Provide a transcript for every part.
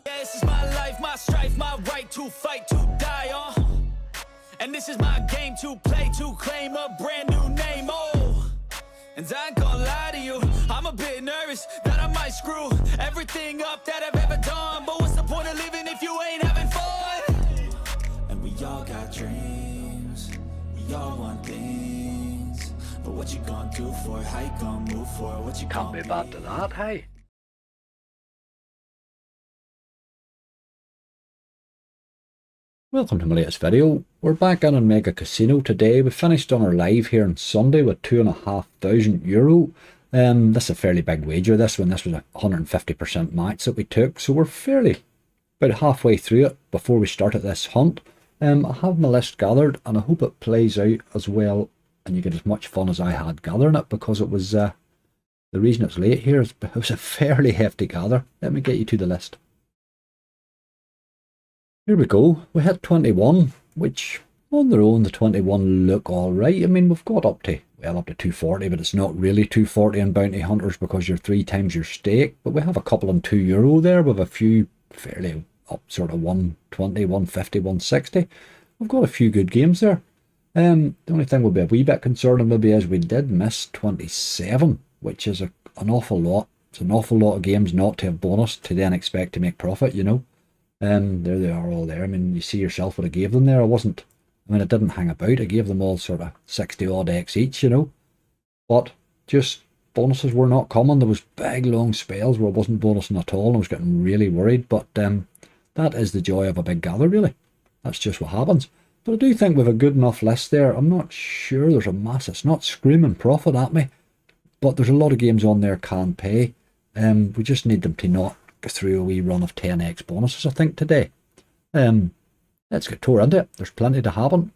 Yeah, this is my life, my strife, my right to fight, to die on. And this is my game to play, to claim a brand new name, oh. And I ain't gonna lie to you, I'm a bit nervous that I might screw everything up that I've ever done. But what's the point of living if you ain't having fun? And we all got dreams, we all want things. But what you gonna do for it, how you gonna move for it, what you Can't gonna be bad to that, hey? Welcome to my latest video. We're back in Mega Casino today. We finished on our live here on Sunday with €2,500. This is a fairly big wager, this one. This was a 150% match that we took, so we're fairly about halfway through it before we started this hunt. I have my list gathered and I hope it plays out as well and you get as much fun as I had gathering it, because it was the reason it's late here is it was a fairly hefty gather. Let me get you to the list. Here we go. We hit 21, which on their own the 21 look alright. I mean, we've got up to 240, but it's not really 240 in Bounty Hunters because you're 3 times your stake. But we have a couple on €2 there with a few fairly up, sort of 120, 150, 160. We've got a few good games there. The only thing we'll be a wee bit concerning maybe is we did miss 27, which is an awful lot. It's an awful lot of games not to have bonus to then expect to make profit, you know. There they are all there. I mean, you see yourself what I gave them there. I didn't hang about. I gave them all sort of 60 odd X each, you know. But just bonuses were not common. There was big long spells where I wasn't bonusing at all and I was getting really worried. But that is the joy of a big gather, really. That's just what happens. But I do think we have a good enough list there. I'm not sure there's a mass. It's not screaming profit at me. But there's a lot of games on there can pay. We just need them to not through a wee run of 10x bonuses, I think, today. Let's get tore into it. There's plenty to happen.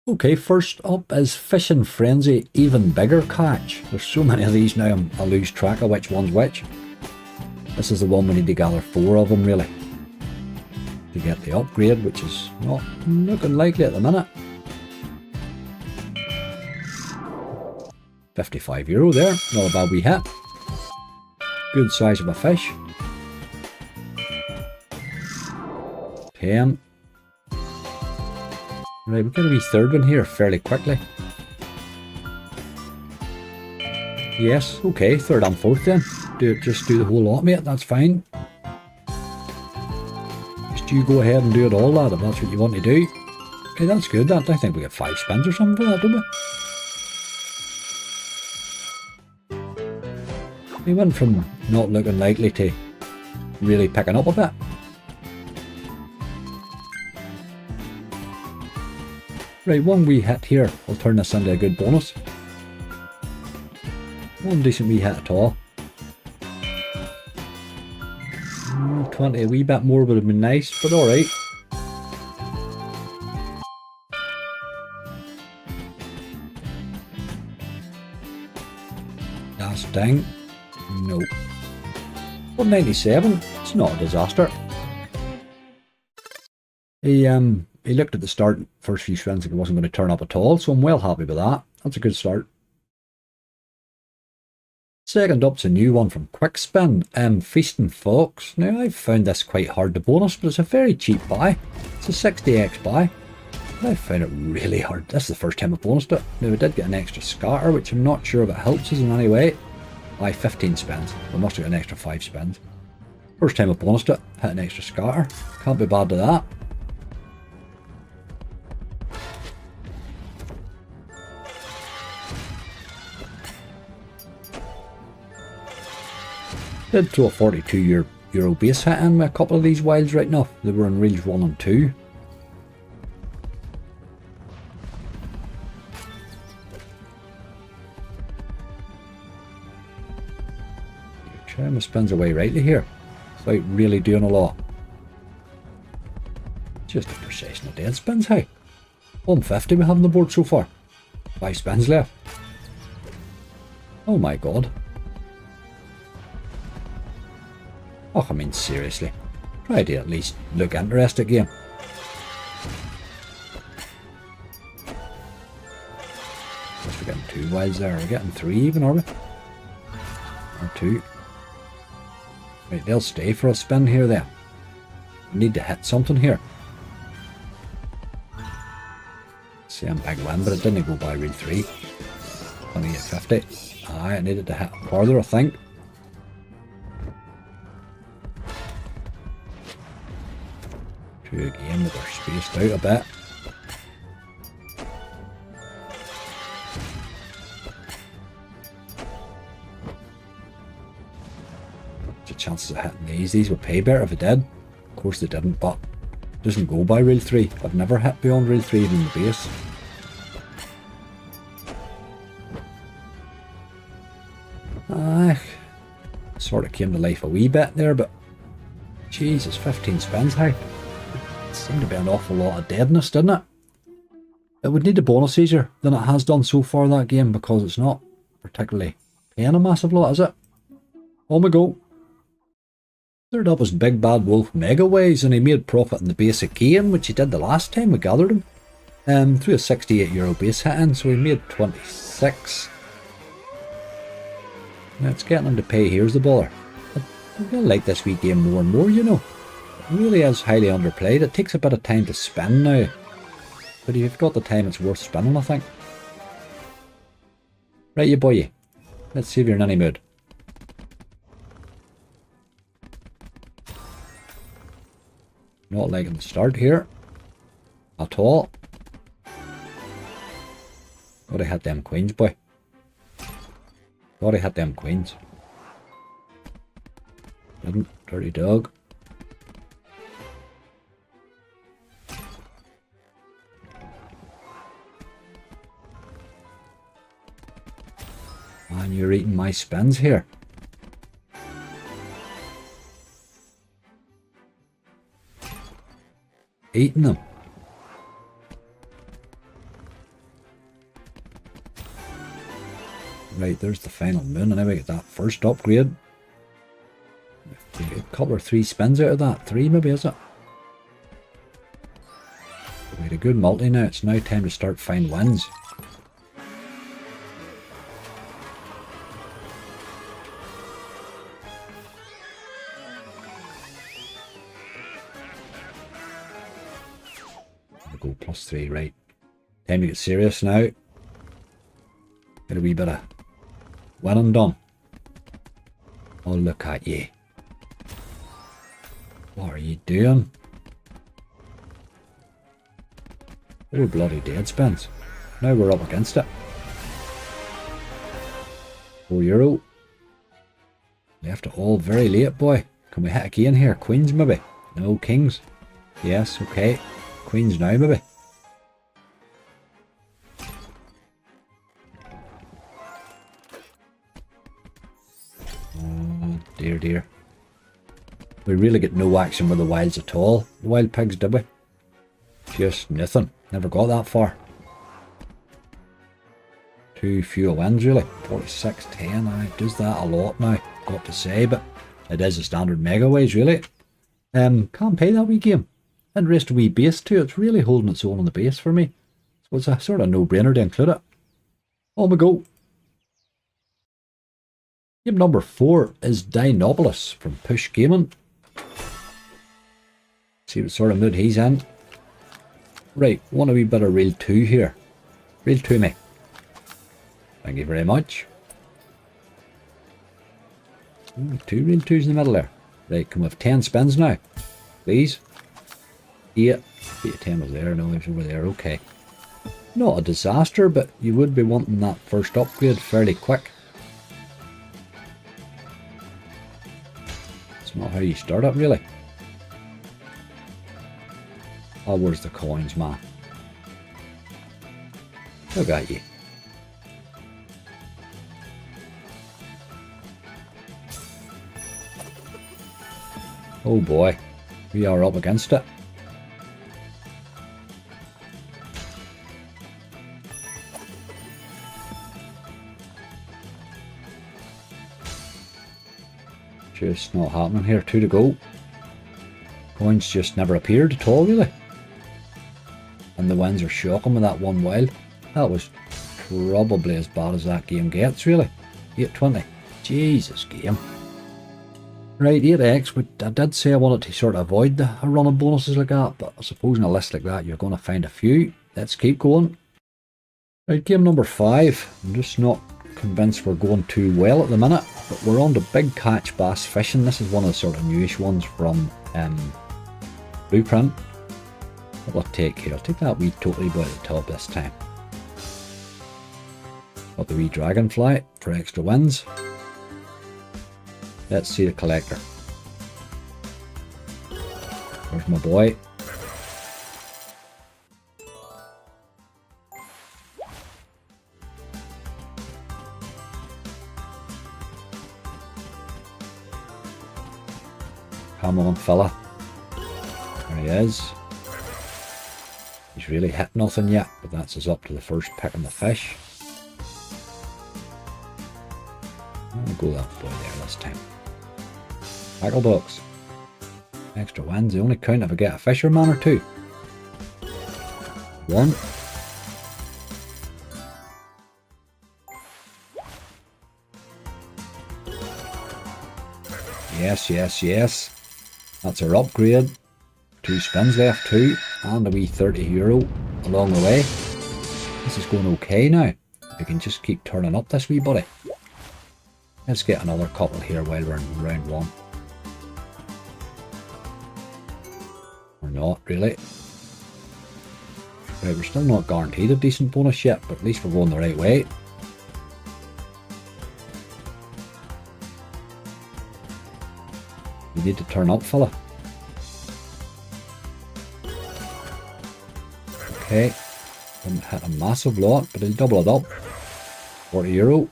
Okay, first up is Fishin Frenzy Even Bigger Catch. There's so many of these now I lose track of which one's which. This is the one we need to gather 4 of them really to get the upgrade, which is not looking likely at the minute. €55 there, not a bad wee hit. Good size of a fish. 10. Right, we'll get a wee third one here fairly quickly. Yes, okay, third and fourth then. Just do the whole lot, mate, that's fine. Just you go ahead and do it all, lad, if that's what you want to do. Okay, that's good. I think we get 5 spins or something for that, don't we? We went from not looking likely to really picking up a bit. Right, one wee hit here. We'll turn this into a good bonus. One decent wee hit at all. 20, a wee bit more would have been nice, but alright. Last thing. No. 197. It's not a disaster. He looked at the start, first few spins, like it wasn't going to turn up at all, so I'm well happy with that. That's a good start. Second up's a new one from Quick Spin, Feasting Fox. Now I've found this quite hard to bonus, but it's a very cheap buy. It's a 60x buy. I found it really hard. This is the first time I've bonused it. Now I did get an extra scatter, which I'm not sure if it helps us in any way. 15 spins. We must have got an extra 5 spins. First time I bonused it, hit an extra scatter. Can't be bad to that. Did throw a €42 base hit in with a couple of these wilds right now. They were in reels 1 and 2. Trying my spins away rightly here without really doing a lot. Just a procession of dead spins, hey. 150 we have on the board so far. 5 spins left. Oh my god. Oh, I mean, seriously. Try to at least look interested game. Guess we're getting 2 wilds there. We're getting 3 even, are we? Or 2. Right, they'll stay for a spin here then. We need to hit something here. See, I'm big win, but it didn't go by reel 3. 28.50. Aye, I needed to hit further, I think. Two again, but they're spaced out a bit. The chances of hitting these would pay better if it did. Of course they didn't, but it doesn't go by reel 3. I've never hit beyond reel 3 in the base. Sort of came to life a wee bit there, but Jesus, 15 spins high. It seemed to be an awful lot of deadness, didn't it? It would need a bonus easier than it has done so far that game, because it's not particularly paying a massive lot, is it? On we go. Third up was Big Bad Wolf Megaways, and he made profit in the basic game, which he did the last time we gathered him. Through a €68 base hit in, so he made 26. Now it's getting him to pay, here's the bother. I really like this wee game more and more, you know. It really is highly underplayed. It takes a bit of time to spin now. But if you've got the time, it's worth spinning, I think. Right, you boy. Let's see if you're in any mood. Not liking the start here. At all. Gotta hit them queens, boy. Gotta hit them queens. Didn't. Dirty dog. Man, you're eating my spins here. Eating them. Right, there's the final moon, and now we get that first upgrade. We get a couple or 3 spins out of that. 3 maybe, is it? We had a good multi now. It's now time to start find wins. Go +3, right. Time to get serious now. Get a wee bit of winning done. Oh, look at you. What are you doing? Oh, bloody dead spins. Now we're up against it. €4. Left it all very late, boy. Can we hit again here? Queens maybe? No, kings. Yes, okay. Queens now maybe. Oh dear, dear. We really get no action with the wilds at all. The wild pigs, did we? Just nothing. Never got that far. Too few wins really. 46-10. It does that a lot now, got to say, but it is a standard Megaways really. Can't pay that wee game. And rest a wee base too. It's really holding its own on the base for me. So it's a sort of no-brainer to include it. On we go. Game number 4 is Dinopolis from Push Gaming. See what sort of mood he's in. Right, want a wee bit of reel 2 here. Reel 2 me. Thank you very much. Ooh, 2 reel 2s in the middle there. Right, can we have 10 spins now? Please. 8. 10 was there, no, it was over there, okay. Not a disaster, but you would be wanting that first upgrade fairly quick. It's not how you start it, really. Oh, where's the coins, man? Look at you. Oh boy, we are up against it. Just not happening here. 2 to go. Coins just never appeared at all, really. And the wins are shocking with that one wild. That was probably as bad as that game gets, really. 820. Jesus, game. Right, 8x, but I did say I wanted to sort of avoid a run of bonuses like that, but I suppose in a list like that you're going to find a few. Let's keep going. Right, game number 5. I'm just not convinced we're going too well at the minute, but we're on the big catch bass fishing. This is one of the sort of newish ones from Blueprint. What will I take here? I'll take that wee totally by the top this time. Got the wee dragonfly for extra wins. Let's see the collector. There's my boy. Come on, fella. There he is. He's really hit nothing yet, but that's us up to the first pick on the fish. I'll go that boy there this time. Tackle box. Extra wins. They only count if I get a fisherman or two. 1. Yes, yes, yes. That's our upgrade. 2 spins left, 2, and a wee €30 along the way. This is going okay now. We can just keep turning up this wee buddy. Let's get another couple here while we're in round 1. Or not, really. Right, we're still not guaranteed a decent bonus yet, but at least we're going the right way. You need to turn up, fella. Okay, didn't hit a massive lot, but he'll double it up. €40.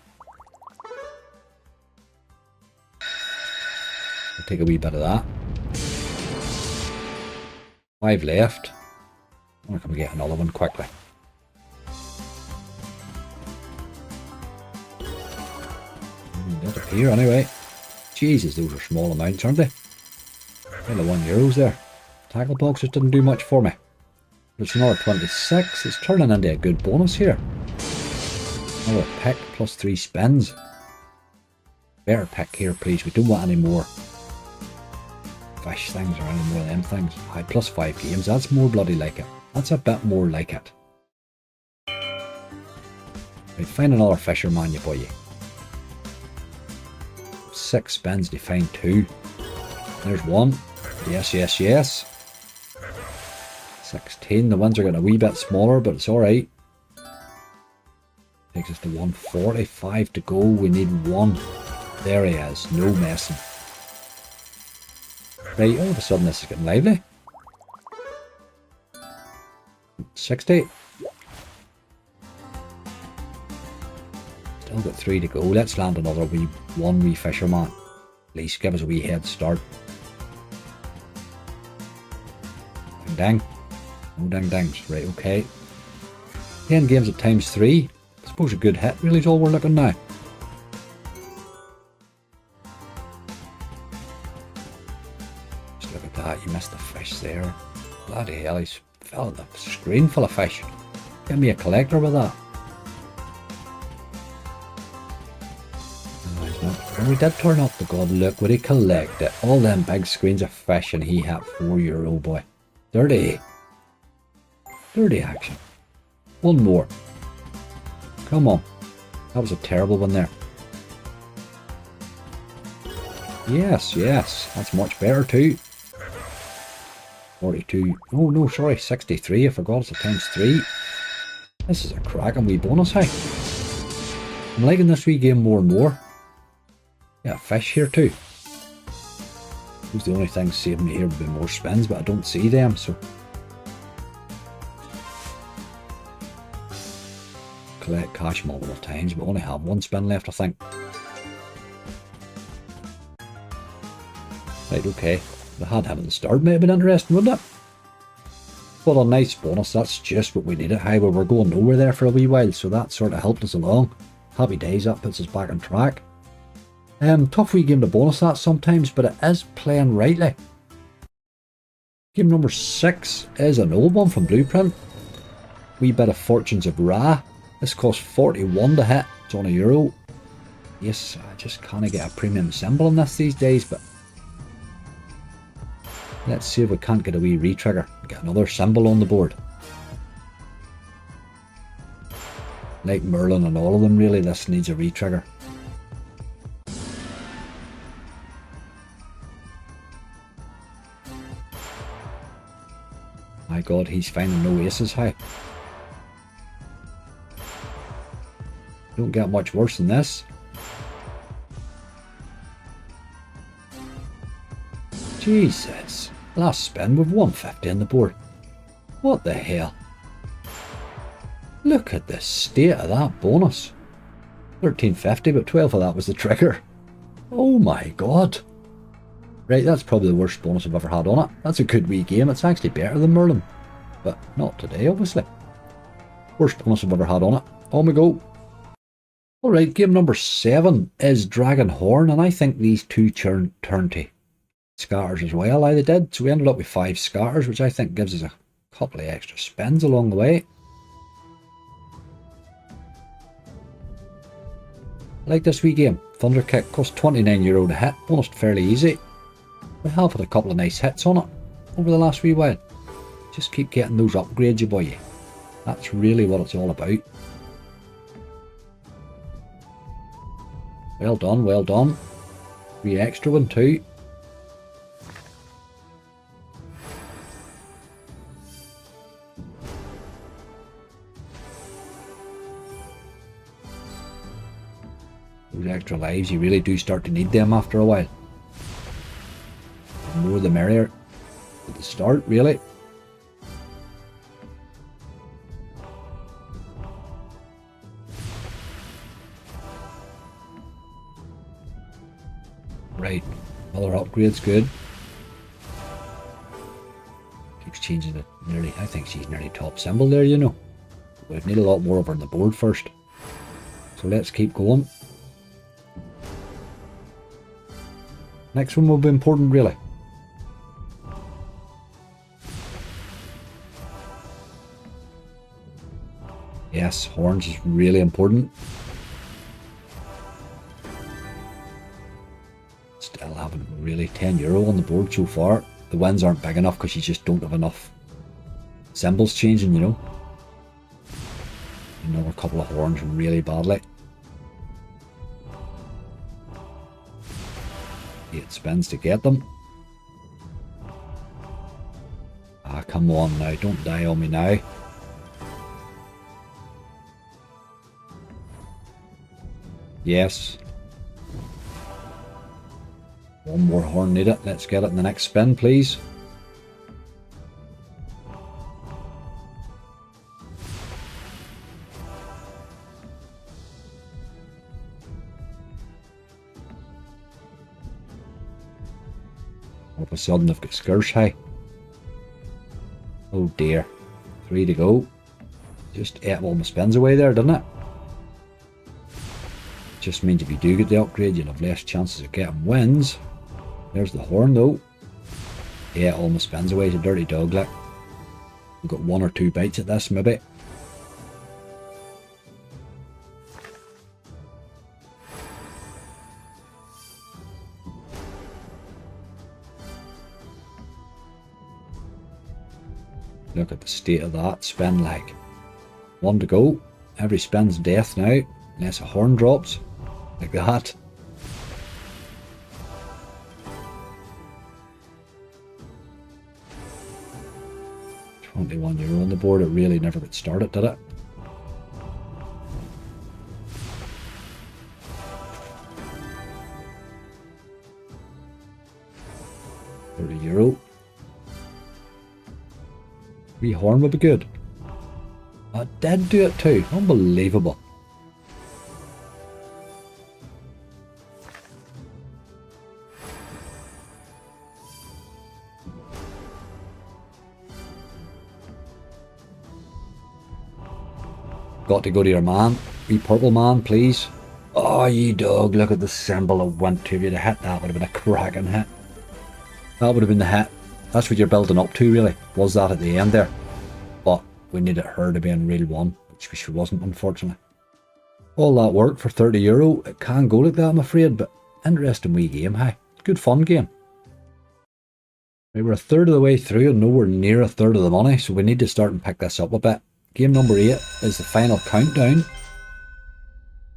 I'll take a wee bit of that. 5 left. Or can we get another one quickly? Did appear anyway. Jesus, those are small amounts, aren't they? Kind of €1 there. Tackle boxes didn't do much for me. It's another 26. It's turning into a good bonus here. Another pick plus 3 spins. Better pick here, please. We don't want any more fish things or any more of them things. Aye, plus 5 games. That's more bloody like it. That's a bit more like it. Right, find another fisherman, you boy. 6 spins to find 2. There's 1. Yes, yes, yes. 16. The ones are getting a wee bit smaller, but it's alright. Takes us to 145 to go. We need 1. There he is. No messing. Right, all of a sudden this is getting lively. 60. Still got 3 to go. Let's land another one wee fisherman. At least give us a wee head start. Ding dang. No ding dangs. Right, okay. 10 games at times 3. I suppose a good hit really is all we're looking now. Just look at that. You missed the fish there. Bloody hell, he's filled the screen full of fish. Get me a collector with that. And we did turn up the god, look what he collected. All them big screens of fish and he had €4, boy. 30. 30 action. 1 more. Come on. That was a terrible one there. Yes, yes. That's much better too. 42. Oh no, sorry. 63. I forgot it's a times 3. This is a cracking wee bonus, hey. I'm liking this wee game more and more. Yeah, fish here too. Those the only things saving me here would be more spins, but I don't see them, so. Collect cash multiple times, but only have 1 spin left, I think. Right, okay. If I had him at the start, might have been interesting, wouldn't it? But a nice bonus, that's just what we needed. Hey, we were going nowhere there for a wee while, so that sort of helped us along. Happy days, that puts us back on track. Tough wee game to bonus that sometimes, but it is playing rightly. Game number 6 is an old one from Blueprint. Wee bit of Fortunes of Ra. This costs 41 to hit. It's on €1. Yes, I just can't get a premium symbol on this these days, but Let's see if we can't get a wee re-trigger. Get another symbol on the board. Like Merlin and all of them, really, this needs a re-trigger. My god, he's finding no aces, how? Don't get much worse than this. Jesus. Last spin with 150 on the board. What the hell? Look at the state of that bonus. 1350, but 12 of that was the trigger. Oh my god. Right, that's probably the worst bonus I've ever had on it. That's a good wee game. It's actually better than Merlin. But not today, obviously. Worst bonus I've ever had on it. On we go. Alright, game number 7 is Dragon Horn, and I think these two turn to scatters as well. They did, so we ended up with 5 scatters, which I think gives us a couple of extra spins along the way. I like this wee game. Thunder Kick cost €29 to hit, bonus fairly easy. We have had a couple of nice hits on it over the last wee while. Just keep getting those upgrades, you boy. That's really what it's all about. Well done, well done. Wee extra one too. Those extra lives, you really do start to need them after a while. The more the merrier. At the start, really. Right, other upgrades, good. Keeps changing it nearly. I think she's nearly top symbol there, you know. We need a lot more over on the board first. So let's keep going. Next one will be important, really. Yes, horns is really important. Still haven't really €10 on the board so far. The wins aren't big enough because you just don't have enough symbols changing, you know. Another couple of horns really badly. 8 spins to get them. Ah, come on now, don't die on me now. Yes. One more horn needed. Let's get it in the next spin, please. All of a sudden I've got scarce high. Oh dear. 3 to go. Just ate all my spins away there, didn't it? Just means if you do get the upgrade, you'll have less chances of getting wins. There's the horn though. Yeah, all my spins away. It's a dirty dog, like. We've got 1 or 2 bites at this, maybe. Look at the state of that spin, like. 1 to go. Every spin's death now, unless a horn drops. Like that. €21 on the board. It really never got started, did it? €30. Wee horn would be good. I did do it too. Unbelievable. Got to go to your man. Wee purple man, please. Oh, you dog. Look at the symbol of went to. If you'd have hit that, would have been a cracking hit. That would have been the hit. That's what you're building up to, really. Was that at the end there. But we needed her to be in real one, which she wasn't, unfortunately. All that work for €30. It can go like that, I'm afraid, but interesting wee game, hey. Good fun game. We were a third of the way through and nowhere near a third of the money, so we need to start and pick this up a bit. Game number 8 is the final countdown.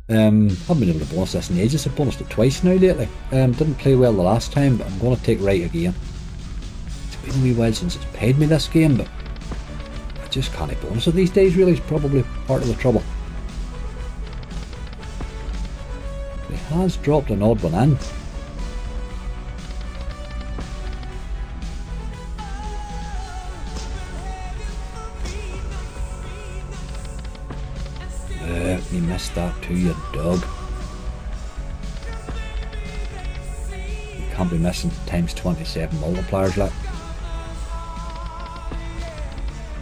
Haven't been able to bonus this in ages. I've bonused it twice now lately. Didn't play well the last time, but I'm going to take right again. It's been a wee while since it's paid me this game, but I just can't bonus it these days, really. It's probably part of the trouble. It has dropped an odd one in. You missed that too, you dog. You can't be missing times 27 multipliers, like.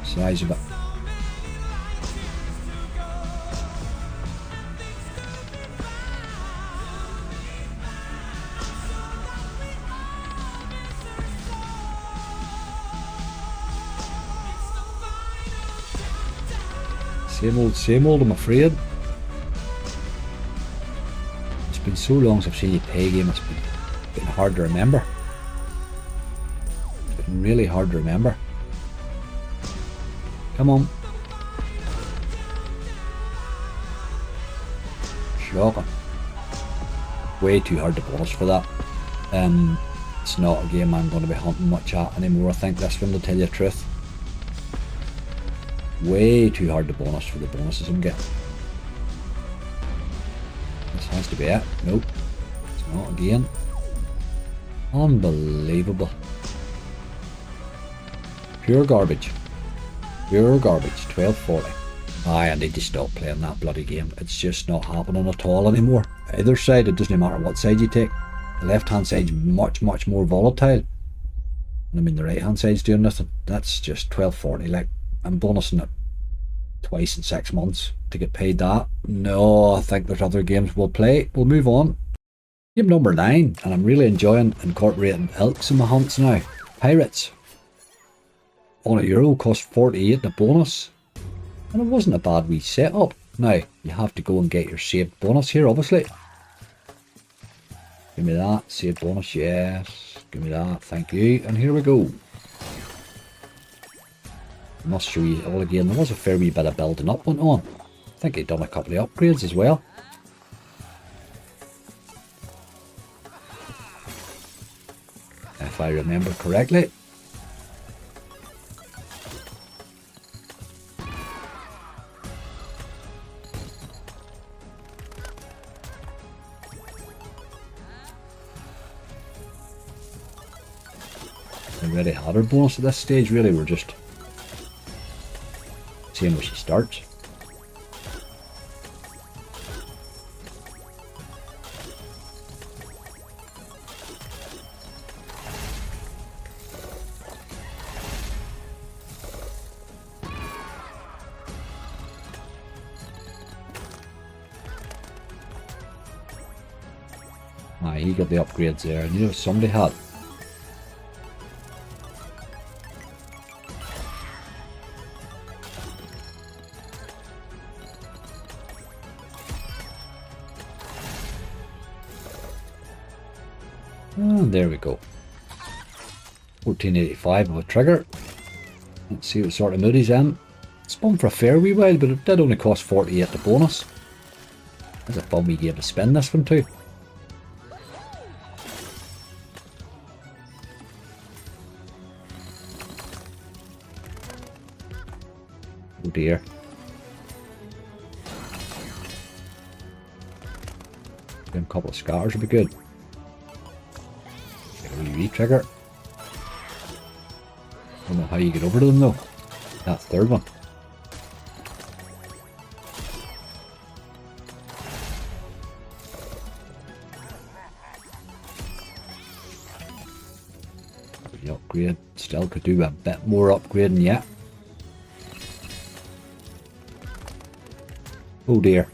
Size of it. Same old, I'm afraid. It's been so long since I've seen you play a game, it's been hard to remember. It's been really hard to remember. Come on. Shocking. Way too hard to bonus for that. It's not a game I'm going to be hunting much at anymore, I think, this one, to tell you the truth. Way too hard to bonus for the bonuses I'm getting. This has to be it. Nope. It's not again. Unbelievable. Pure garbage. Pure garbage. 1240. I need to stop playing that bloody game. It's just not happening at all anymore. Either side, it doesn't matter what side you take. The left hand side's much more volatile. I mean, the right hand side's doing nothing. That's just 1240. Like, I'm bonusing it twice in 6 months to get paid that. No, I think there's other games we'll play. We'll move on. Game number 9, and I'm really enjoying incorporating elks in my hunts now. Pirots. On €1 cost 48 in a bonus. And it wasn't a bad wee setup. Now, you have to go and get your saved bonus here, obviously. Give me that. Saved bonus, yes. Give me that, thank you. And here we go. I must show you all again. There was a fair wee bit of building up went on. I think he'd done a couple of upgrades as well. If I remember correctly. We already had our bonus at this stage, really. We're just seeing where she starts. He got the upgrades there. I knew somebody had. And there we go. 1485 of a trigger. Let's see what sort of mood he's in. Spun for a fair wee while, but it did only cost 48 the bonus. That's a fun wee game to spin this one too. Oh dear. Give him a couple of scatters would be good. Get a wee re-trigger. Don't know how you get over to them though. That third one. The upgrade. Still could do a bit more upgrading yet. Oh dear.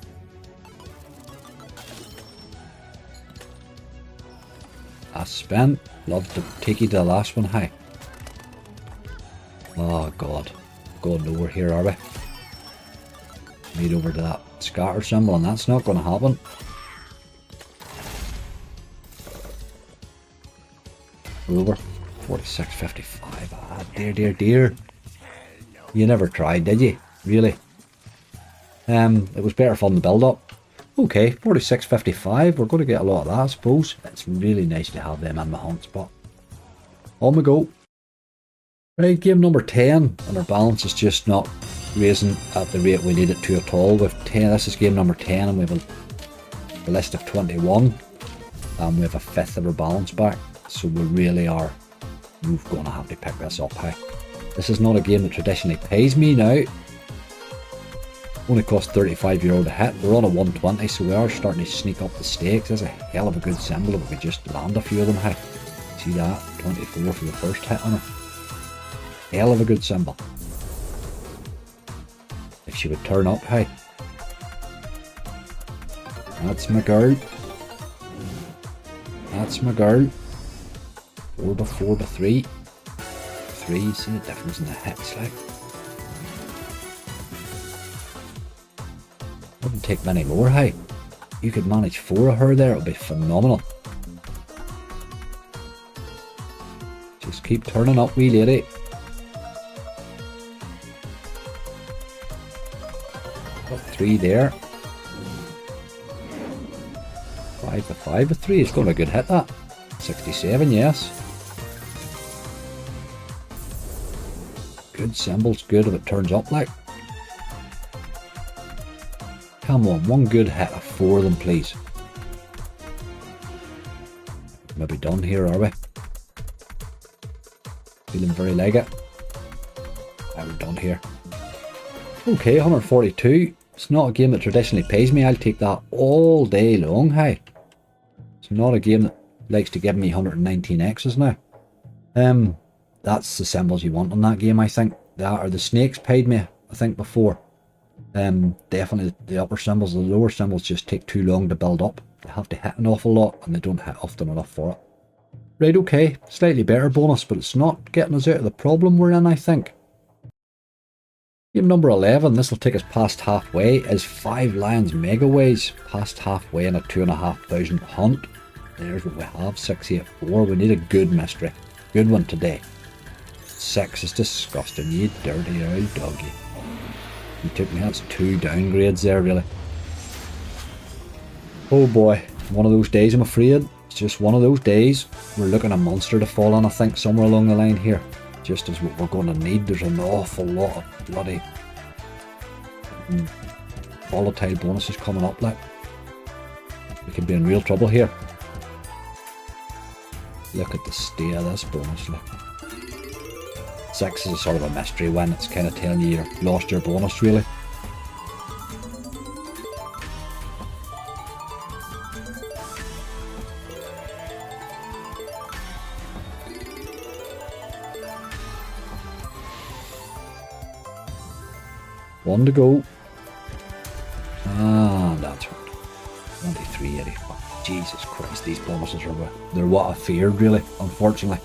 Last spin. Love to take you to the last one. Hi. Oh god. Going nowhere here, are we? Need over to that scatter symbol, and that's not going to happen. Over. 46.55. Ah, dear, dear, dear. You never tried, did you? Really? It was better fun to build up. Okay, 46.55. We're going to get a lot of that, I suppose. It's really nice to have them in the hunt spot. On we go. Right, game number 10, and our balance is just not raising at the rate we need it to at all. With 10, this is game number 10, and we have a list of 21, and we have a fifth of our balance back. So we really are. We're going to have to pick this up. Hey, this is not a game that traditionally pays me now. Only cost €35 to hit. We're on a 120, so we are starting to sneak up the stakes. That's a hell of a good symbol if we just land a few of them. Hey, see that? 24 for the first hit on it. Hell of a good symbol. If she would turn up, hey. That's my girl. That's my girl. 4 to 4 to 3. 3, see the difference in the hits, like. Wouldn't take many more, hey. You could manage 4 of her there, it would be phenomenal. Just keep turning up, wee lady. Got 3 there. 5 to 5 to 3, it's going to be a good hit, that. 67, yes. Good symbols, good if it turns up, like. Come on, one good hit of 4 of them, please. Maybe done here, are we? Feeling very like it. We're done here. Okay, 142. It's not a game that traditionally pays me. I'll take that all day long, hey. It's not a game that likes to give me 119 X's now. That's the symbols you want on that game, I think. That or the snakes paid me, I think, before. Definitely the upper symbols. The lower symbols just take too long to build up. They have to hit an awful lot, and they don't hit often enough for it. Right, okay, slightly better bonus, but it's not getting us out of the problem we're in, I think. Game number 11, this will take us past halfway, is 5 Lions Megaways. Past halfway in a 2,500 hunt. There's what we have, 684. We need a good mystery. Good one today. 6 is disgusting, you dirty old doggy. You took me, that's 2 downgrades there, really. Oh boy, one of those days, I'm afraid. It's just one of those days. We're looking at a monster to fall on, I think, somewhere along the line here. Just as what we're going to need. There's an awful lot of bloody volatile bonuses coming up, like. We could be in real trouble here. Look at the state of this bonus, look. 6 is a sort of a mystery win. It's kind of telling you you've lost your bonus, really. One to go. Ah, that's right. 23.85. Jesus Christ, these bonuses are they're what I feared, really, unfortunately.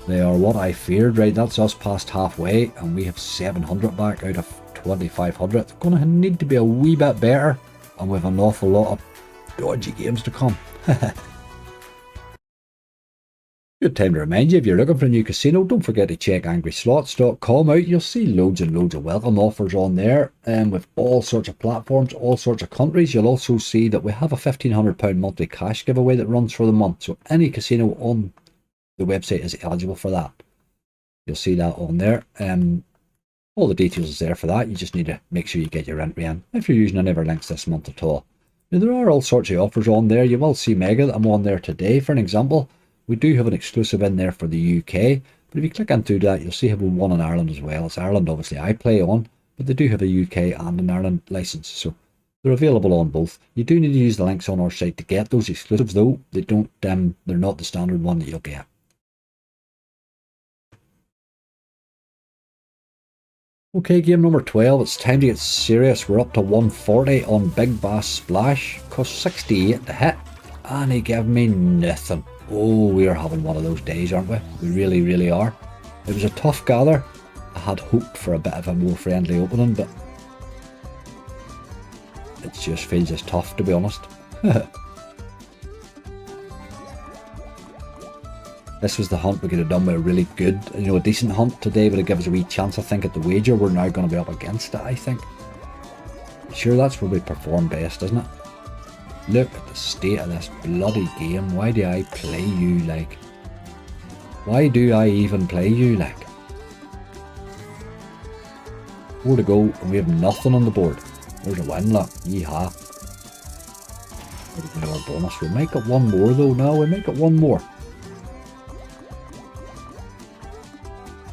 They are what I feared. Right, that's us past halfway, and we have 700 back out of 2,500. It's going to need to be a wee bit better, and we have an awful lot of dodgy games to come. Good time to remind you, if you're looking for a new casino, don't forget to check angryslots.com out. You'll see loads and loads of welcome offers on there, with all sorts of platforms, all sorts of countries. You'll also see that we have a £1,500 monthly cash giveaway that runs for the month, so any casino on the website is eligible for that. You'll see that on there. All the details is there for that. You just need to make sure you get your entry in if you're using any of our links this month at all. Now, there are all sorts of offers on there. You will see Mega that I'm on there today, for an example. We do have an exclusive in there for the UK, but if you click into that, you'll see have one in Ireland as well. It's Ireland, obviously, I play on, but they do have a UK and an Ireland license, so they're available on both. You do need to use the links on our site to get those exclusives, though. They don't, they're not the standard one that you'll get. Okay, game number 12. It's time to get serious. We're up to 140 on Big Bass Splash. Cost 68 to hit, and he gave me nothing. Oh, we are having one of those days, aren't we? We really, really are. It was a tough gather. I had hoped for a bit of a more friendly opening, but it just feels as tough, to be honest. This was the hunt we could have done with a really good, you know, a decent hunt today, would have given us a wee chance, I think, at the wager. We're now going to be up against it, I think. Sure, that's where we perform best, isn't it? Look at the state of this bloody game. Why do I play you, like? Why do I even play you, like? 4 to go, and we have nothing on the board. There's a win, look. Yeehaw. What do we do our bonus? We might get one more, though. No, we might get one more.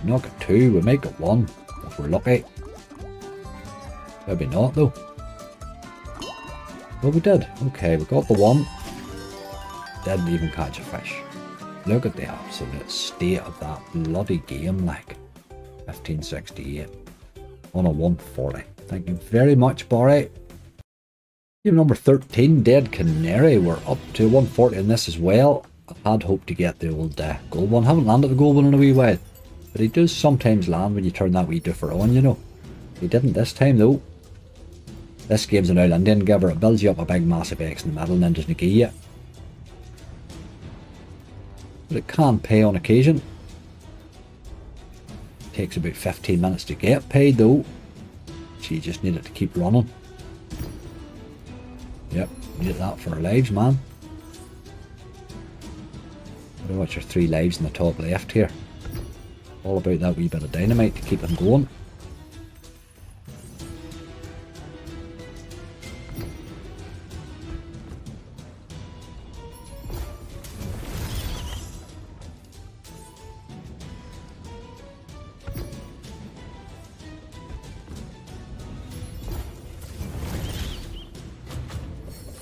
Not get 2, we might get 1 if we're lucky. Maybe not though. Well, we did. Okay, we got the 1. Didn't even catch a fish. Look at the absolute state of that bloody game, like. 1568 on a 140. Thank you very much, Barry. Game number 13, Dead Canary. We're up to 140 in this as well. I had hoped to get the old gold one. Haven't landed the gold one in a wee while. But he does sometimes land when you turn that wee duffer on, you know. He didn't this time though. This game's an Indian giver. It builds you up a big massive X in the middle and then doesn't give you. But it can pay on occasion. Takes about 15 minutes to get paid though. So you just need it to keep running. Yep, need that for our lives, man. Watch your 3 lives in the top left here. All about that wee bit of dynamite to keep them going.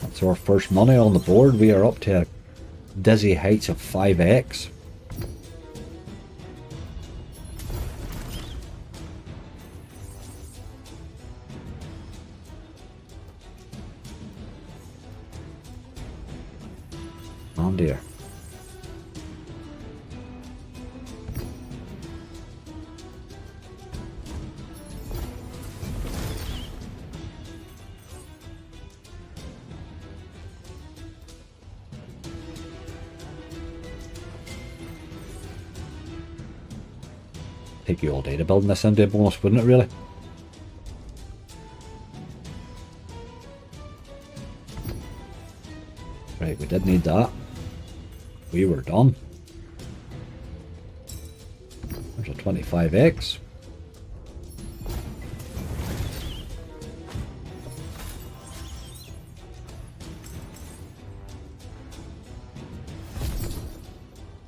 That's our first money on the board. We are up to dizzy heights of 5x. Oh dear. Take you all day to build this into a bonus, wouldn't it really? Right, we did need that. We were done. There's a 25x.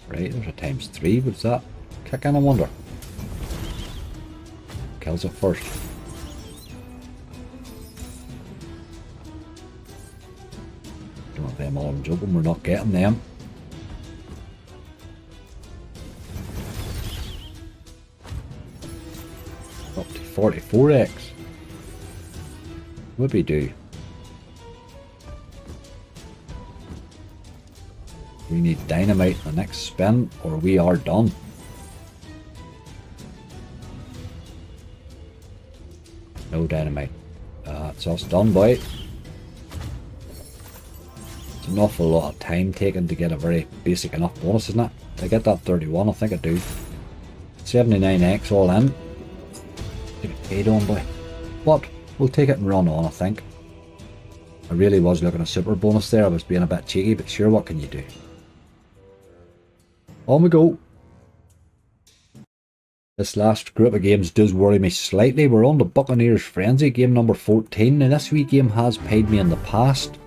Right, there's a ×3. What's that? Kick in, I wonder. Kills it first. Don't want them all in joking, we're not getting them. Up to 44x. Would we do? We need dynamite in the next spin or we are done. No dynamite. That's us done, boy. It's an awful lot of time taken to get a very basic enough bonus, isn't it? To get that 31, I think I do. 79x all in. Take it paid on, boy. But we'll take it and run on, I think. I really was looking at super bonus there. I was being a bit cheeky, but sure, what can you do? On we go. This last group of games does worry me slightly. We're on the Buccaneers Frenzy, game number 14. Now this wee game has paid me in the past,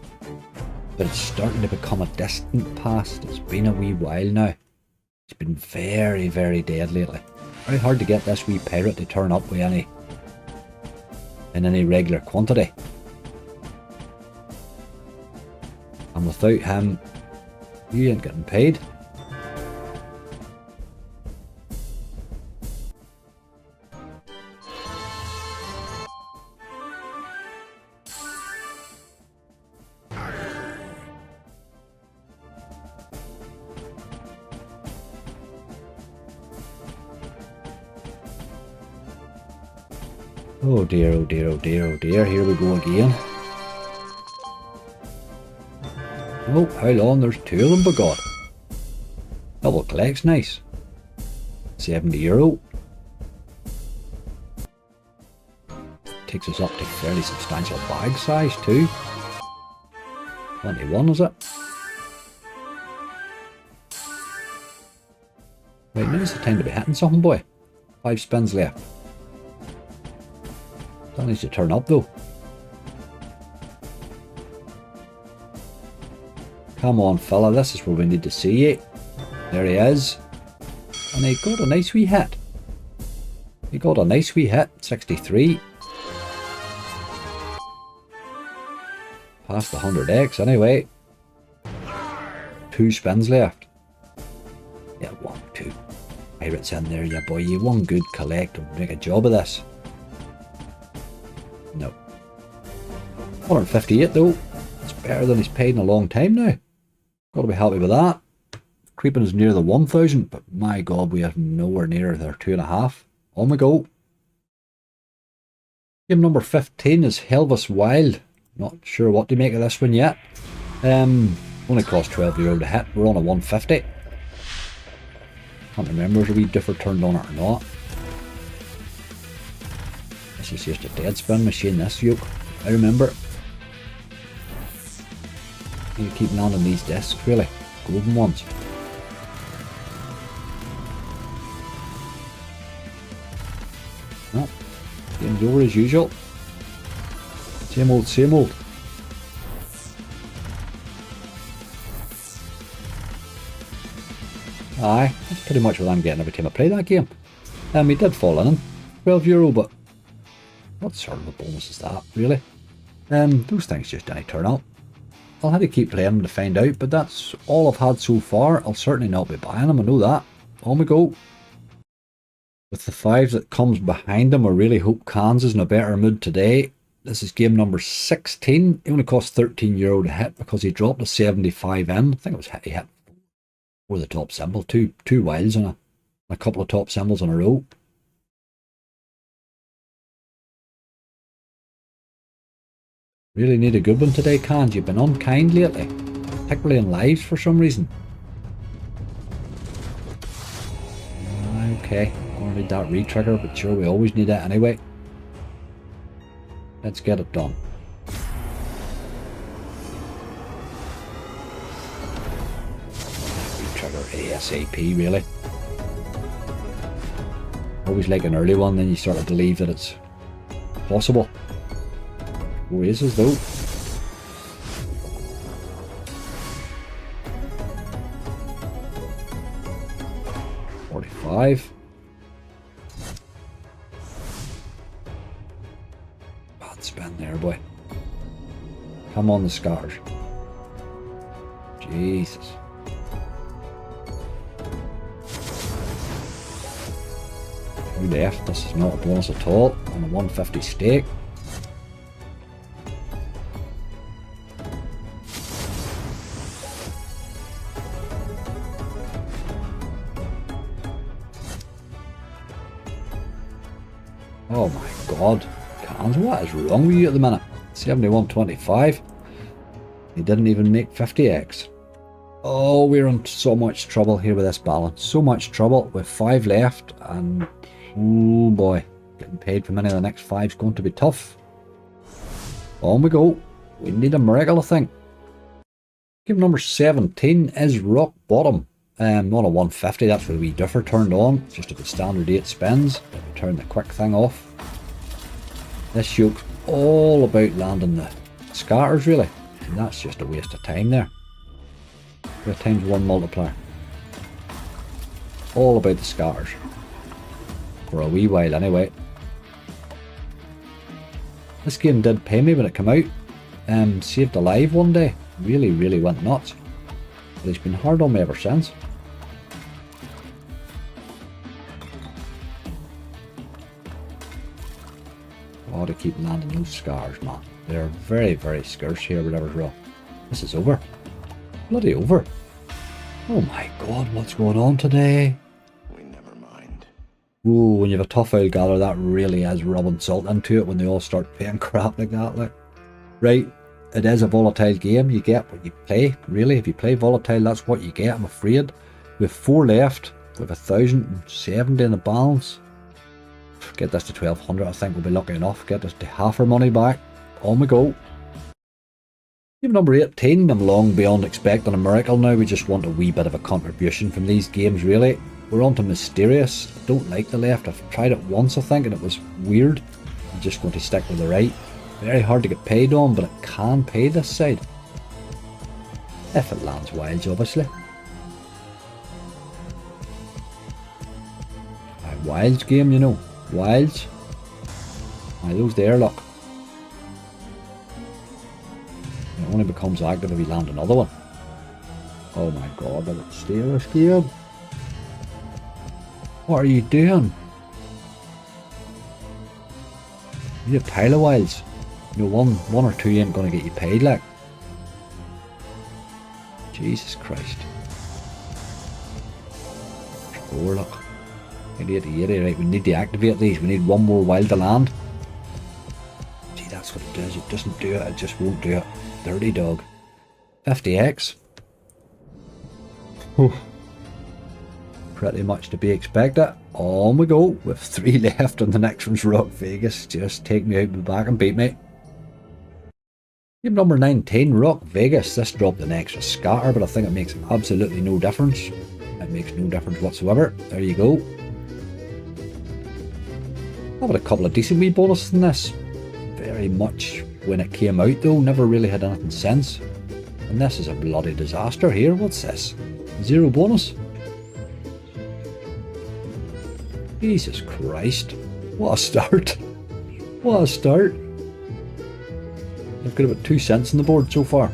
but it's starting to become a distant past. It's been a wee while now. It's been very, very dead lately. Very hard to get this wee pirate to turn up with in any regular quantity. And without him, you ain't getting paid. Oh dear, oh dear, oh dear, oh dear, here we go again. Oh, how long? There's 2 of them, by God. Double collects, nice. €70. Takes us up to fairly substantial bag size too. 21 is it? Right, now's the time to be hitting something, boy. 5 spins left. Still needs to turn up though. Come on fella, this is where we need to see you. There he is. And he got a nice wee hit. 63. Past the 100x anyway. 2 spins left. Yeah, 1, 2. Pirots in there, yeah boy. You one good collect and make a job of this. No. 158 though. It's better than he's paid in a long time now. Got to be happy with that. Creeping is near the 1,000, but my god, we are nowhere near their 2.5. On we go. Game number 15 is Hellvis Wild. Not sure what to make of this one yet. Only cost €12 to hit. We're on a 150. Can't remember if we differ turned on it or not. This is just a dead spin machine, this yoke. I remember. You keep landing these discs, really. Golden ones. No. Game's over as usual. Same old, same old. Aye, that's pretty much what I'm getting every time I play that game. We did fall in him. €12, but what sort of a bonus is that, really? Those things just didn't turn up. I'll have to keep playing them to find out, but that's all I've had so far. I'll certainly not be buying them, I know that. On we go. With the 5s that comes behind them, I really hope Cans is in a better mood today. This is game number 16. It only cost €13 to hit because he dropped a 75 in. I think it was he hit for the top symbol. Two wilds and a couple of top symbols in a row. Really need a good one today, Cans. You've been unkind lately, particularly in lives for some reason. Okay, I'm gonna need that re-trigger, but sure, we always need it anyway. Let's get it done. Re-trigger ASAP, really. Always like an early one, then you sort of believe that it's possible. 4 aces though. $45. Bad spin there, boy. Come on, the scars. Jesus. Two left. This is not a bonus at all. On a 150 stake. Oh my god, Cans, what is wrong with you at the minute? 71.25. He didn't even make 50x. Oh, we're in so much trouble here with this balance. So much trouble with 5 left, and oh boy, getting paid for many of the next 5 is going to be tough. On we go. We need a miracle, I think. Game number 17 is rock bottom. On a 150, that's where we differ turned on. Just at the standard 8 spins. Let me turn the quick thing off. This yoke's all about landing the scatters, really. And that's just a waste of time there. 3 times 1 multiplier. All about the scatters. For a wee while anyway. This game did pay me when it came out. Saved alive one day. Really, really went nuts. But it's been hard on me ever since. Oh, to keep landing those scars, man. They're very, very scarce here, whatever's wrong. This is over. Bloody over. Oh my god, what's going on today? We never mind. Ooh, when you have a tough old gather, that really is rubbing salt into it when they all start playing crap like that. Like, right, it is a volatile game. You get what you play, really. If you play volatile, that's what you get, I'm afraid. We have 4 left. We have 1,070 in the balance. Get this to 1,200. I think we'll be lucky enough. Get this to half our money back. On we go. Game number 18. I'm long beyond expecting a miracle now. We just want a wee bit of a contribution from these games, really. We're on to Mysterious. Don't like the left. I've tried it once, I think, and it was weird. I'm just going to stick with the right. Very hard to get paid on, but it can pay this side. If it lands wilds, obviously. A wilds game, you know. Wilds. Aye, those there, look. It only becomes active if we land another one. Oh my god, did it steal this game? What are you doing? You need a pile of wilds. You know, one or two ain't gonna get you paid, like. Jesus Christ. 4, look. 80, right, we need to activate these. We need one more wild to land. See, that's what it does. It doesn't do it. It just won't do it. Dirty dog. 50x. Pretty much to be expected. On we go. With 3 left, and the next one's Rock Vegas. Just take me out the back and beat me. Game number 19, Rock Vegas. This dropped an extra scatter, but I think it makes absolutely no difference. It makes no difference whatsoever. There you go. I've had a couple of decent wee bonuses in this. Very much when it came out though, never really had anything since. And this is a bloody disaster here. What's this? 0 bonus? Jesus Christ. What a start. What a start. I've got about 2 cents on the board so far.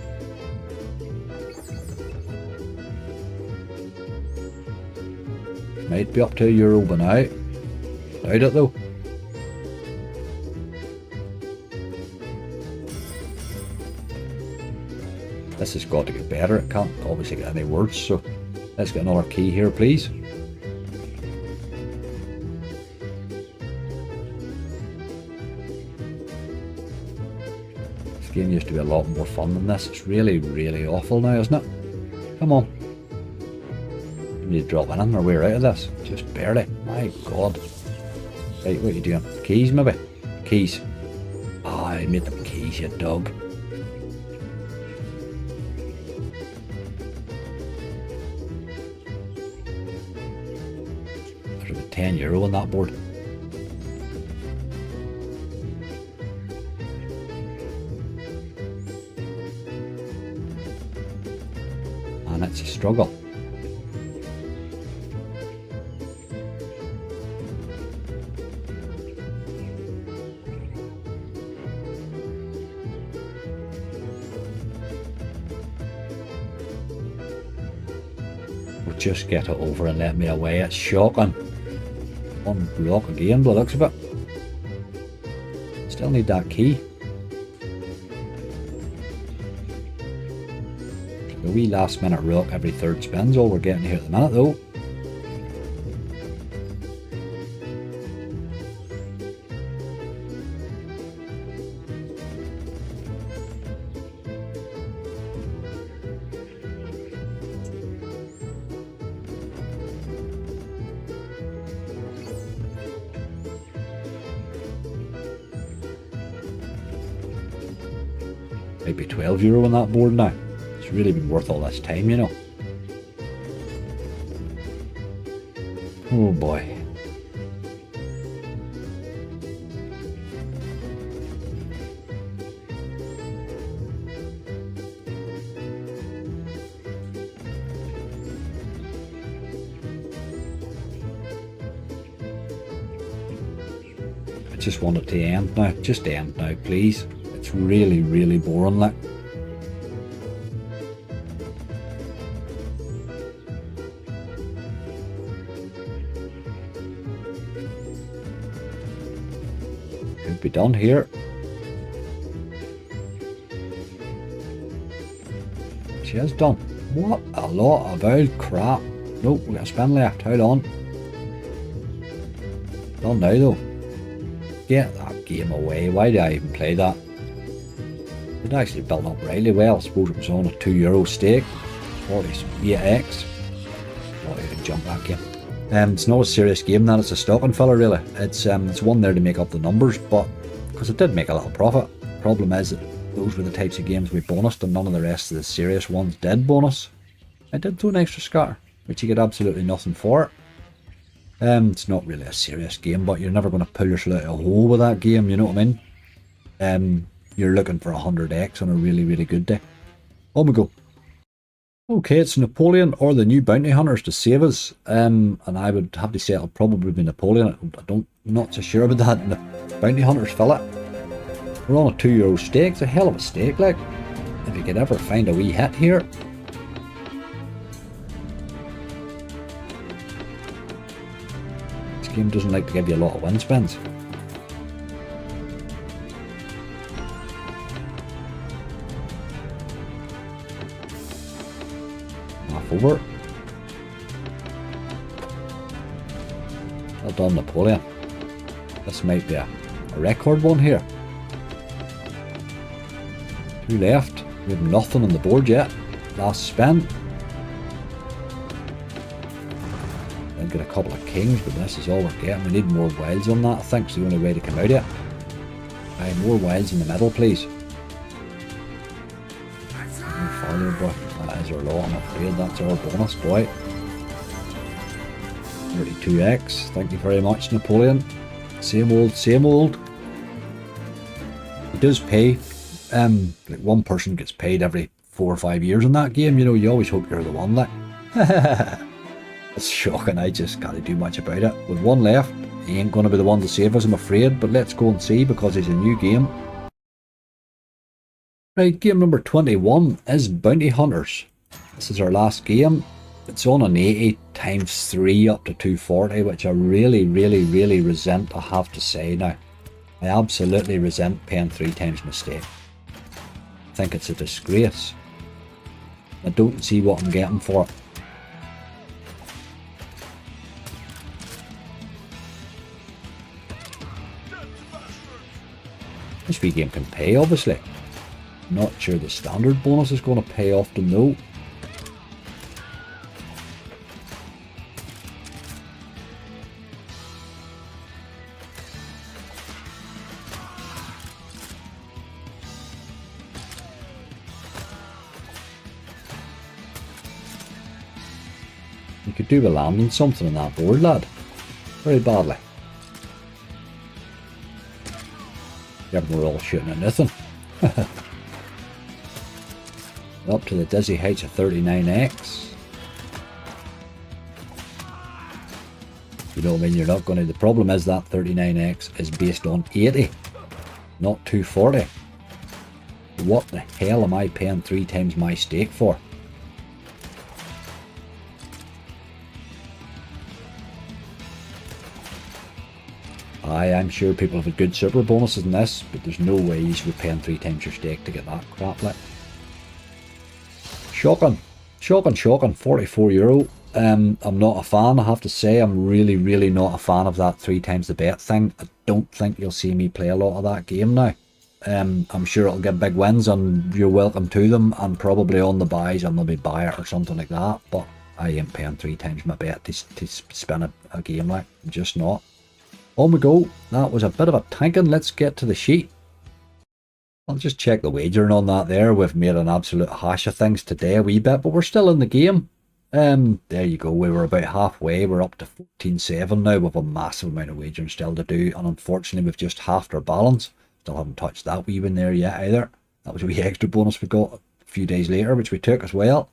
Might be up to €1 by now. Doubt it though. This has got to get better. It can't obviously get any worse, so let's get another key here, please. This game used to be a lot more fun than this. It's really, really awful now, isn't it? Come on. We need to drop in or we're out of this. Just barely. My god. Right, what are you doing? Keys, maybe? Keys. Ah, I made them keys, you dog. There's about €10 on that board. And it's a struggle. Just get it over and let me away. It's shocking. One block again by the looks of it. Still need that key. A wee last minute rock every 3rd spin's all we're getting here at the minute though. Might be €12 on that board now. It's really been worth all this time, you know. Oh boy. I just want it to end now. Just end now, please. It's really, really boring, like. Could be done here. She has done. What a lot of old crap. Nope, we got a spin left. Hold on. Done now though. Get that game away. Why did I even play that? It actually built up really well. I suppose it was on a €2 stake. 48x. Oh, you can jump that game. It's not a serious game, that it's a stocking filler really. It's one there to make up the numbers, but because it did make a little profit. Problem is that those were the types of games we bonused and none of the rest of the serious ones did bonus. I did throw an extra scatter, which you get absolutely nothing for. It's not really a serious game, but you're never going to pull yourself out of a hole with that game, you know what I mean? You're looking for 100x on a really, really good day. On we go. Okay, it's Napoleon or the new bounty hunters to save us. And I would have to say it'll probably be Napoleon. I'm not so sure about that. The bounty hunters fill it. We're on a €2 stake. It's a hell of a stake, like. If you could ever find a wee hit here. This game doesn't like to give you a lot of win spins. Half over. Well done, Napoleon. This might be a record one here. 2 left. We have nothing on the board yet. Last spin. Then get a couple of kings, but this is all we're getting. We need more wilds on that. I think it's the only way to come out of it. More wilds in the middle, please. Farther, but that is our law, I'm afraid. That's our bonus, boy. 32x. Thank you very much, Napoleon. Same old, same old. It does pay. Like one person gets paid every 4 or 5 years in that game. You know, you always hope you're the one, like. It's shocking. I just can't do much about it. With one left, he ain't going to be the one to save us, I'm afraid. But let's go and see, because it's a new game. Right, game number 21 is Bounty Hunters. This is our last game. It's on an 80 times 3 up to 240, which I really, really, really resent, I have to say now. I absolutely resent paying 3 times mistake. I think it's a disgrace. I don't see what I'm getting for it. This wee game can pay, obviously. Not sure the standard bonus is going to pay often though. You could do with landing something on that board, lad. Very badly. We're all shooting at nothing. Up to the dizzy heights of 39x. You know what I mean? You're not going to. The problem is that 39x is based on 80, not 240. What the hell am I paying 3 times my stake for? I'm sure people have had good super bonuses in this, but there's no way you should be paying 3 times your stake to get that crap, like. Shocking. Shocking, shocking. €44. I'm not a fan, I have to say. I'm really, really not a fan of that 3 times the bet thing. I don't think you'll see me play a lot of that game now. I'm sure it'll get big wins and you're welcome to them, and probably on the buys and they'll be buy it or something like that, but I ain't paying 3 times my bet to spin a game, like. I'm just not. On we go. That was a bit of a tanking. Let's get to the sheet. I'll just check the wagering on that there. We've made an absolute hash of things today a wee bit, but we're still in the game. There you go. We were about halfway. We're up to 14.7 now with a massive amount of wagering still to do, and unfortunately we've just halved our balance. Still haven't touched that wee one there yet either. That was a wee extra bonus we got a few days later, which we took as well.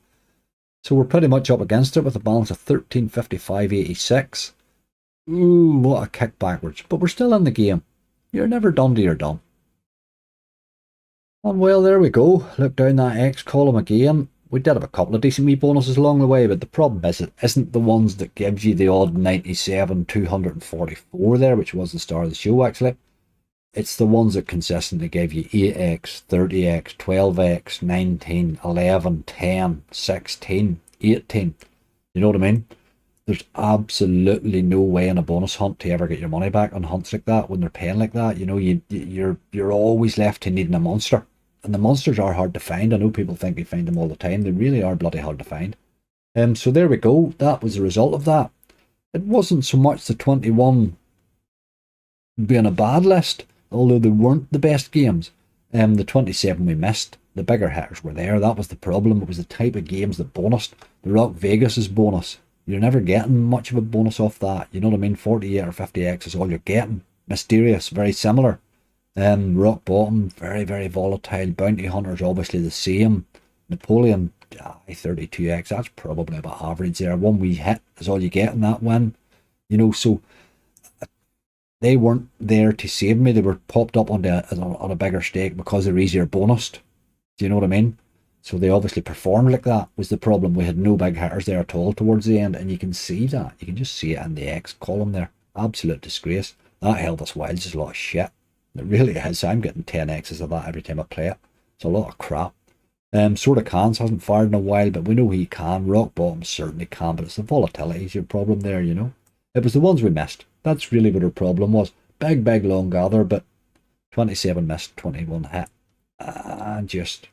So we're pretty much up against it with a balance of 13.55.86. Ooh, what a kick backwards. But we're still in the game. You're never done till you're done. And well, there we go. Look down that X column again. We did have a couple of decent wee bonuses along the way, but the problem is it isn't the ones that gives you the odd 97, 244 there, which was the star of the show actually. It's the ones that consistently give you 8x, 30x, 12x, 19, 11, 10, 16, 18. You know what I mean? There's absolutely no way in a bonus hunt to ever get your money back on hunts like that when they're paying like that. You know, you're always left to needing a monster. And the monsters are hard to find. I know people think you find them all the time. They really are bloody hard to find. So there we go. That was the result of that. It wasn't so much the 21 being a bad list, although they weren't the best games. The 27 we missed. The bigger hitters were there. That was the problem. It was the type of games that bonused. The Rock Vegas is bonus. You're never getting much of a bonus off that. You know what I mean? 48 or 50x is all you're getting. Mysterious, very similar. Rock Bottom, very, very volatile. Bounty Hunters, obviously the same. Napoleon, 32x. That's probably about average there. One wee hit is all you get in that win. You know, so they weren't there to save me. They were popped up on a bigger stake because they're easier bonused. Do you know what I mean? So they obviously performed like that was the problem. We had no big hitters there at all towards the end, and you can see that. You can just see it in the X column there. Absolute disgrace. That Hellvis Wild is a lot of shit. It really is. I'm getting 10x's of that every time I play it. It's a lot of crap. Sort of Cans hasn't fired in a while, but we know he can. Rock Bottom certainly can, but it's the volatility is your problem there, you know. It was the ones we missed. That's really what our problem was. Big, big long gather, but 27 missed, 21 hit. And just,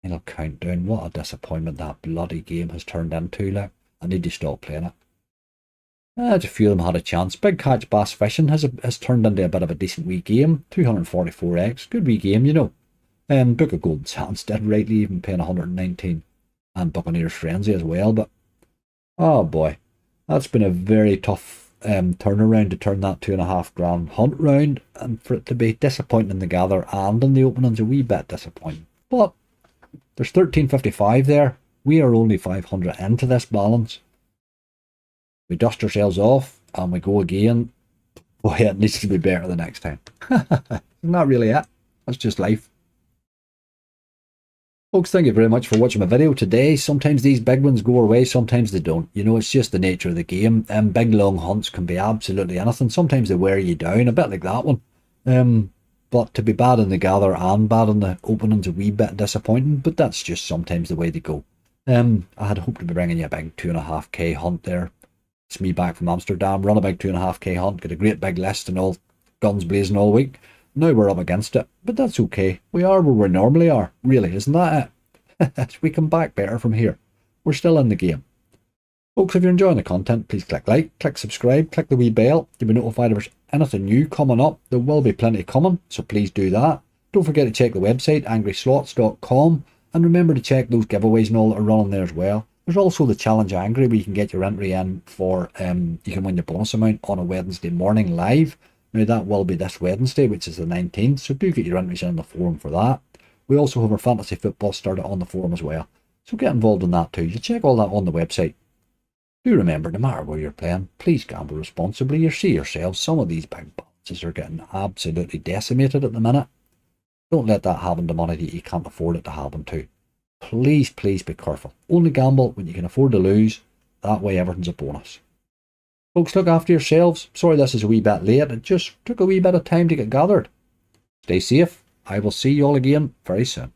final countdown. What a disappointment that bloody game has turned into. Like, I need to stop playing it. Just a few of them had a chance. Big Catch Bass Fishing has turned into a bit of a decent wee game. 244x. Good wee game, you know. Book of Golden Sands did rightly, even paying 119. And Buccaneer's Frenzy as well. But, oh boy. That's been a very tough turnaround to turn that $2.5 grand hunt round, and for it to be disappointing in the gather and in the opening's a wee bit disappointing. But there's 1355 there. We are only 500 into this balance. We dust ourselves off and we go again. Boy, it needs to be better the next time. Not really it. That's just life. Folks, thank you very much for watching my video today. Sometimes these big ones go away, sometimes they don't. You know, it's just the nature of the game. Big long hunts can be absolutely anything. Sometimes they wear you down, a bit like that one. But to be bad in the gather and bad in the opening's a wee bit disappointing, but that's just sometimes the way they go. I had hoped to be bringing you a big 2.5k hunt there. It's me back from Amsterdam, run a big 2.5k hunt, get a great big list and all, guns blazing all week. Now we're up against it, but that's okay. We are where we normally are, really, isn't that it? We come back better from here. We're still in the game. Folks, if you're enjoying the content, please click like, click subscribe, click the wee bell. You'll be notified if there's anything new coming up. There will be plenty coming, so please do that. Don't forget to check the website, angryslots.com, and remember to check those giveaways and all that are running there as well. There's also the Challenge Angry, where you can get your entry in for, you can win your bonus amount on a Wednesday morning live. Now that will be this Wednesday, which is the 19th, so do get your entries in the forum for that. We also have our fantasy football started on the forum as well, so get involved in that too. You'll check all that on the website. Do remember, no matter where you're playing, please gamble responsibly. You see yourselves, some of these big balances are getting absolutely decimated at the minute. Don't let that happen to money that you can't afford it to happen to. Please, please be careful. Only gamble when you can afford to lose. That way everything's a bonus. Folks, look after yourselves. Sorry this is a wee bit late. It just took a wee bit of time to get gathered. Stay safe. I will see you all again very soon.